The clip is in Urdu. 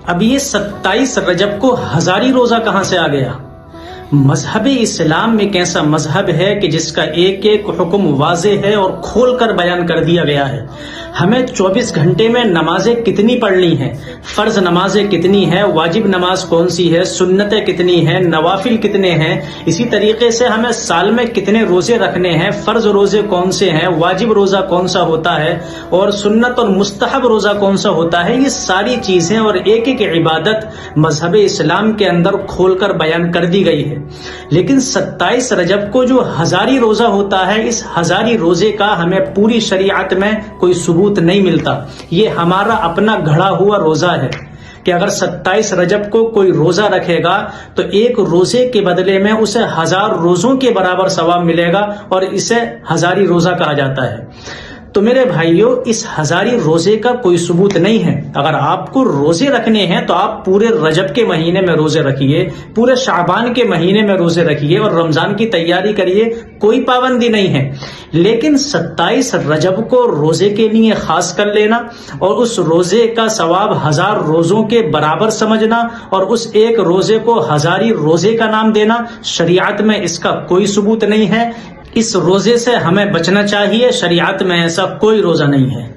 اب یہ 27 رجب کو ہزاری روزہ کہاں سے آ گیا؟ مذہب اسلام ایک ایسا مذہب ہے کہ جس کا ایک ایک حکم واضح ہے اور کھول کر بیان کر دیا گیا ہے۔ ہمیں 24 گھنٹے میں نمازیں کتنی پڑھنی ہیں، فرض نمازیں کتنی ہیں، واجب نماز کون سی ہے، سنتیں کتنی ہیں، نوافل کتنے ہیں، اسی طریقے سے ہمیں سال میں کتنے روزے رکھنے ہیں، فرض روزے کون سے ہیں، واجب روزہ کون سا ہوتا ہے اور سنت اور مستحب روزہ کون سا ہوتا ہے، یہ ساری چیزیں اور ایک ایک عبادت مذہب اسلام کے اندر کھول کر بیان کر دی گئی ہے۔ لیکن 27 رجب کو جو ہزاری روزہ ہوتا ہے، اس ہزاری روزے کا ہمیں پوری شریعت میں کوئی ثبوت نہیں ملتا۔ یہ ہمارا اپنا گھڑا ہوا روزہ ہے کہ اگر 27 رجب کو کوئی روزہ رکھے گا تو ایک روزے کے بدلے میں اسے 1000 روزوں کے برابر ثواب ملے گا اور اسے ہزاری روزہ کہا جاتا ہے۔ تو میرے بھائیوں، اس ہزاری روزے کا کوئی ثبوت نہیں ہے۔ اگر آپ کو روزے رکھنے ہیں تو آپ پورے رجب کے مہینے میں روزے رکھیے، پورے شعبان کے مہینے میں روزے رکھیے اور رمضان کی تیاری کریے، کوئی پابندی نہیں ہے۔ لیکن 27 رجب کو روزے کے لیے خاص کر لینا اور اس روزے کا ثواب 1000 روزوں کے برابر سمجھنا اور اس ایک روزے کو ہزاری روزے کا نام دینا، شریعت میں اس کا کوئی ثبوت نہیں ہے۔ اس روزے سے ہمیں بچنا چاہیے، شریعت میں ایسا کوئی روزہ نہیں ہے۔